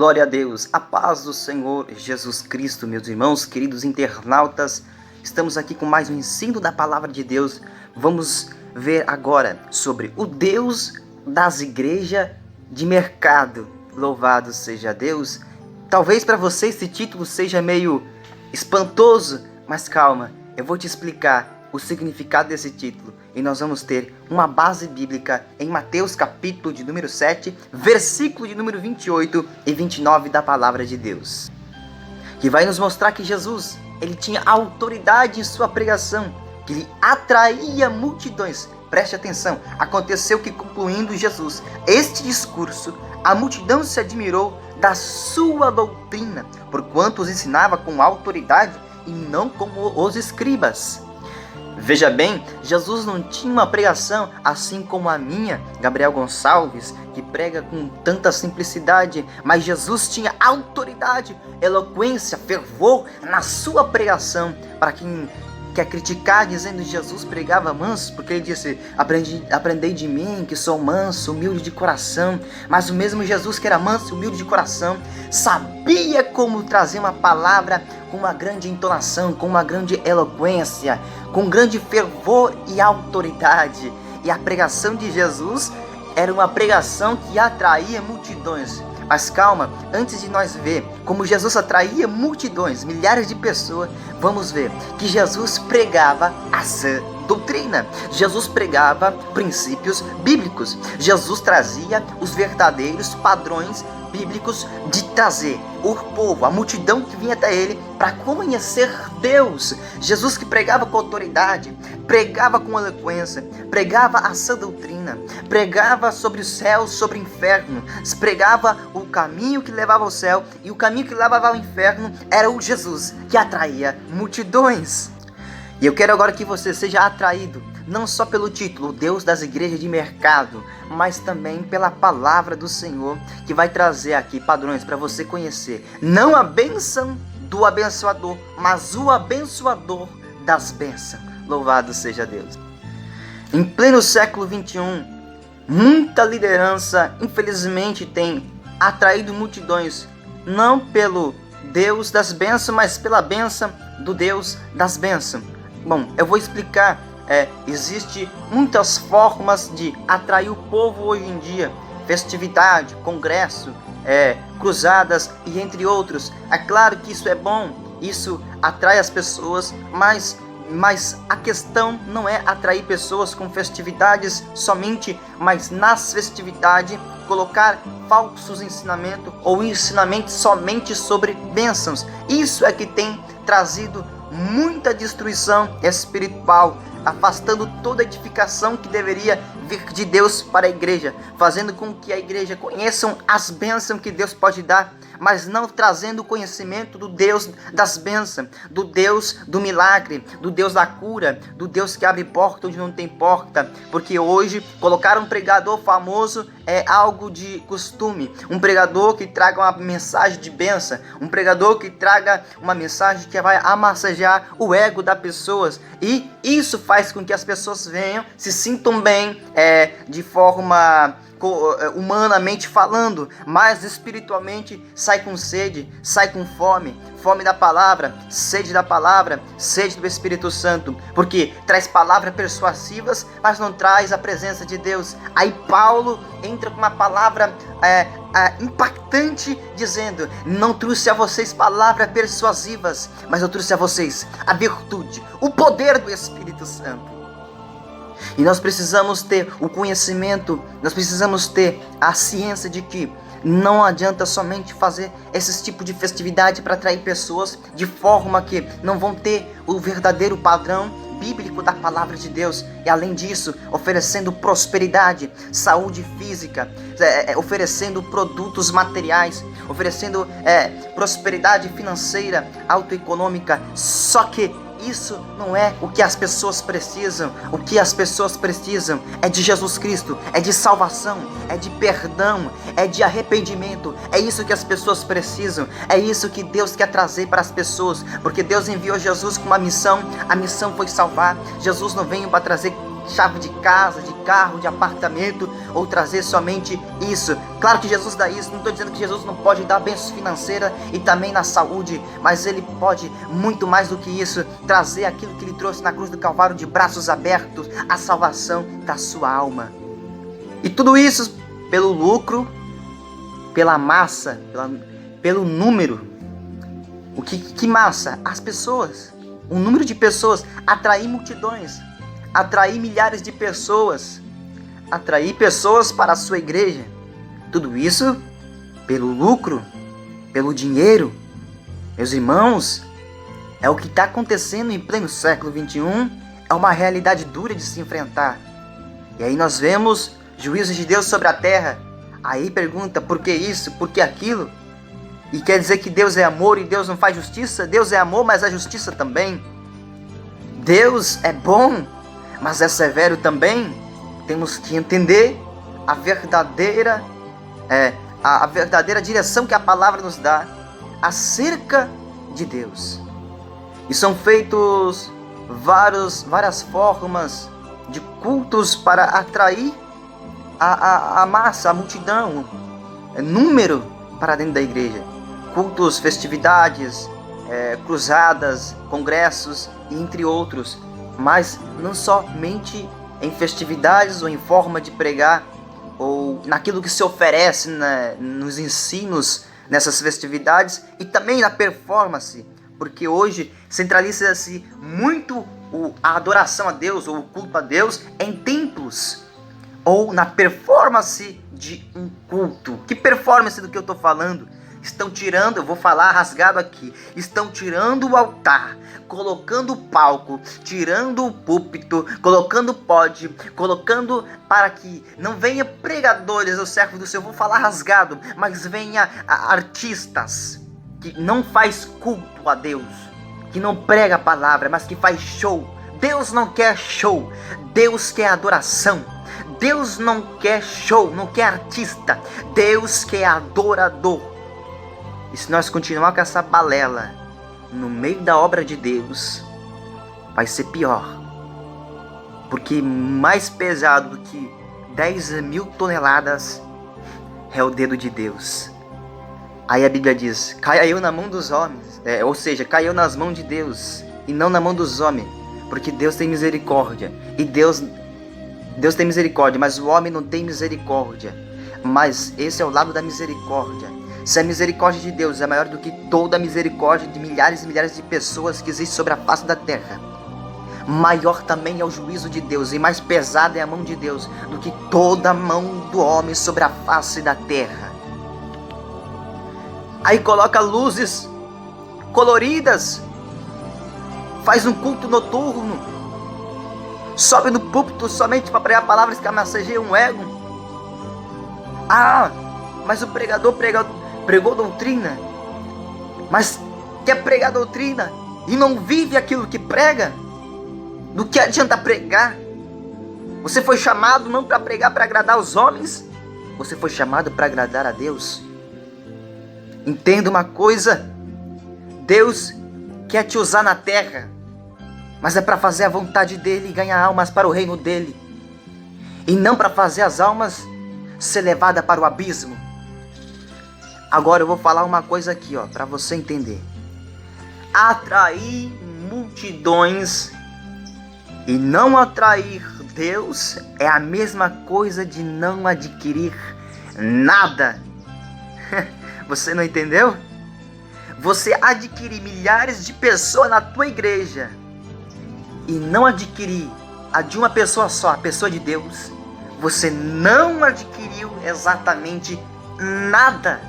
Glória a Deus, a paz do Senhor Jesus Cristo, meus irmãos, queridos internautas. Estamos aqui com mais um ensino da palavra de Deus. Vamos ver agora sobre o Deus das igrejas de mercado. Louvado seja Deus. Talvez para você esse título seja meio espantoso, mas calma, eu vou te explicar o significado desse título. E nós vamos ter uma base bíblica em Mateus capítulo de número 7, versículo de número 28 e 29 da palavra de Deus, que vai nos mostrar que Jesus, ele tinha autoridade em sua pregação, que ele atraía multidões. Preste atenção, aconteceu que, concluindo Jesus este discurso, a multidão se admirou da sua doutrina, porquanto os ensinava com autoridade e não como os escribas. Veja bem, Jesus não tinha uma pregação assim como a minha, Gabriel Gonçalves, que prega com tanta simplicidade, mas Jesus tinha autoridade, eloquência, fervor na sua pregação. Para quem quer criticar dizendo que Jesus pregava manso, porque ele disse: aprendei de mim que sou manso, humilde de coração. Mas o mesmo Jesus que era manso e humilde de coração sabia como trazer uma palavra com uma grande entonação, com uma grande eloquência, com grande fervor e autoridade. E a pregação de Jesus era uma pregação que atraía multidões. Mas calma, antes de nós ver como Jesus atraía multidões, milhares de pessoas, vamos ver que Jesus pregava a sã doutrina. Jesus pregava princípios bíblicos. Jesus trazia os verdadeiros padrões bíblicos de trazer o povo, a multidão que vinha até ele para conhecer Deus. Jesus que pregava com autoridade, pregava com eloquência, pregava a sã doutrina, pregava sobre o céu, sobre o inferno, pregava o caminho que levava ao céu, e o caminho que levava ao inferno era o Jesus que atraía multidões. E eu quero agora que você seja atraído, não só pelo título Deus das igrejas de mercado, mas também pela palavra do Senhor, que vai trazer aqui padrões para você conhecer, não a bênção do abençoador, mas o abençoador das bênçãos. Louvado seja Deus. Em pleno século 21, muita liderança, infelizmente, tem atraído multidões, não pelo Deus das bênçãos, mas pela bênção do Deus das bênçãos. Bom, eu vou explicar. Existe muitas formas de atrair o povo hoje em dia. Festividade, congresso, cruzadas e entre outros. É claro que isso é bom, isso atrai as pessoas, mas a questão não é atrair pessoas com festividades somente, mas nas festividades colocar falsos ensinamentos ou ensinamentos somente sobre bênçãos. Isso é que tem trazido muita destruição espiritual, afastando toda edificação que deveria vir de Deus para a igreja, fazendo com que a igreja conheçam as bênçãos que Deus pode dar, mas não trazendo o conhecimento do Deus das bênçãos, do Deus do milagre, do Deus da cura, do Deus que abre porta onde não tem porta. Porque hoje colocar um pregador famoso é algo de costume, um pregador que traga uma mensagem de bênção, um pregador que traga uma mensagem que vai amassagear o ego das pessoas, e isso faz com que as pessoas venham, se sintam bem de forma humanamente falando, mas espiritualmente sai com sede, sai com fome da palavra, sede do Espírito Santo, porque traz palavras persuasivas, mas não traz a presença de Deus. Aí Paulo entra com uma palavra impactante, dizendo: não trouxe a vocês palavras persuasivas, mas eu trouxe a vocês a virtude, o poder do Espírito Santo. E nós precisamos ter o conhecimento, nós precisamos ter a ciência de que não adianta somente fazer esse tipo de festividade para atrair pessoas de forma que não vão ter o verdadeiro padrão bíblico da palavra de Deus. E além disso, oferecendo prosperidade, saúde física, oferecendo produtos materiais, oferecendo prosperidade financeira, autoeconômica. Só que isso não é o que as pessoas precisam. O que as pessoas precisam é de Jesus Cristo, é de salvação, é de perdão, é de arrependimento. É isso que as pessoas precisam, é isso que Deus quer trazer para as pessoas, porque Deus enviou Jesus com uma missão. A missão foi salvar. Jesus não veio para trazer chave de casa, de carro, de apartamento, ou trazer somente isso. Claro que Jesus dá isso, não estou dizendo que Jesus não pode dar bênção financeira e também na saúde, mas Ele pode muito mais do que isso, trazer aquilo que Ele trouxe na cruz do Calvário de braços abertos, a salvação da sua alma. E tudo isso pelo lucro, pela massa, pelo número. O que massa? As pessoas. O número de pessoas. Atrair multidões. Atrair milhares de pessoas. Atrair pessoas para a sua igreja. Tudo isso pelo lucro, pelo dinheiro. Meus irmãos, é o que está acontecendo em pleno século XXI. É uma realidade dura de se enfrentar. E aí nós vemos juízos de Deus sobre a terra. Aí pergunta, por que isso, por que aquilo? E quer dizer que Deus é amor e Deus não faz justiça? Deus é amor, mas é justiça também. Deus é bom, mas é severo também. Temos que entender a verdadeira direção que a palavra nos dá acerca de Deus. E são feitos várias formas de cultos para atrair a massa, a multidão, número para dentro da igreja. Cultos, festividades, cruzadas, congressos, entre outros. Mas não somente em festividades ou em forma de pregar, ou naquilo que se oferece nos ensinos nessas festividades, e também na performance, porque hoje centraliza-se muito a adoração a Deus, ou o culto a Deus, em templos, ou na performance de um culto. Que performance do que eu estou falando? Estão tirando, eu vou falar rasgado aqui, estão tirando o altar, colocando o palco, tirando o púlpito, colocando o pódio, colocando para que não venha pregadores ou servos do Senhor, vou falar rasgado, mas venha artistas que não faz culto a Deus, que não prega a palavra, mas que faz show. Deus não quer show, Deus quer adoração. Deus não quer show, não quer artista, Deus quer adorador. E se nós continuar com essa balela no meio da obra de Deus, vai ser pior. Porque mais pesado do que 10.000 toneladas é o dedo de Deus. Aí a Bíblia diz, caiu na mão dos homens, ou seja, caiu nas mãos de Deus e não na mão dos homens, porque Deus tem misericórdia. E Deus tem misericórdia, mas o homem não tem misericórdia. Mas esse é o lado da misericórdia. Se a misericórdia de Deus é maior do que toda a misericórdia de milhares e milhares de pessoas que existem sobre a face da terra, maior também é o juízo de Deus, e mais pesada é a mão de Deus do que toda a mão do homem sobre a face da terra. Aí coloca luzes coloridas, faz um culto noturno, sobe no púlpito somente para pregar palavras que amassageiam um ego. Mas o pregador pregou doutrina, mas quer pregar doutrina e não vive aquilo que prega. Do que adianta pregar? Você foi chamado não para pregar para agradar os homens, você foi chamado para agradar a Deus. Entenda uma coisa, Deus quer te usar na terra, mas é para fazer a vontade dele e ganhar almas para o reino dele, e não para fazer as almas ser levadas para o abismo. Agora eu vou falar uma coisa aqui, para você entender. Atrair multidões e não atrair Deus é a mesma coisa de não adquirir nada. Você não entendeu? Você adquirir milhares de pessoas na tua igreja e não adquirir a de uma pessoa só, a pessoa de Deus, você não adquiriu exatamente nada.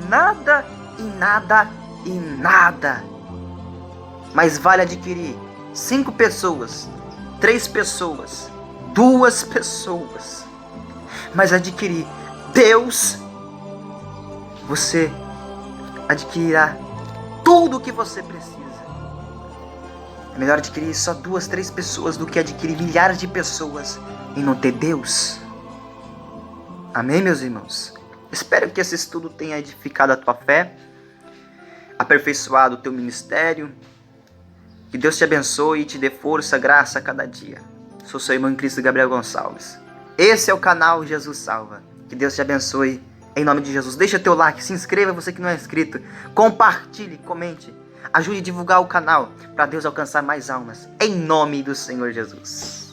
Nada e nada e nada. Mas vale adquirir 5 pessoas, 3 pessoas, 2 pessoas. Mas adquirir Deus, você adquirirá tudo o que você precisa. É melhor adquirir só 2, 3 pessoas do que adquirir milhares de pessoas e não ter Deus. Amém, meus irmãos? Espero que esse estudo tenha edificado a tua fé, aperfeiçoado o teu ministério. Que Deus te abençoe e te dê força, graça a cada dia. Sou seu irmão em Cristo, Gabriel Gonçalves. Esse é o canal Jesus Salva. Que Deus te abençoe. Em nome de Jesus. Deixa teu like, se inscreva você que não é inscrito. Compartilhe, comente. Ajude a divulgar o canal para Deus alcançar mais almas. Em nome do Senhor Jesus.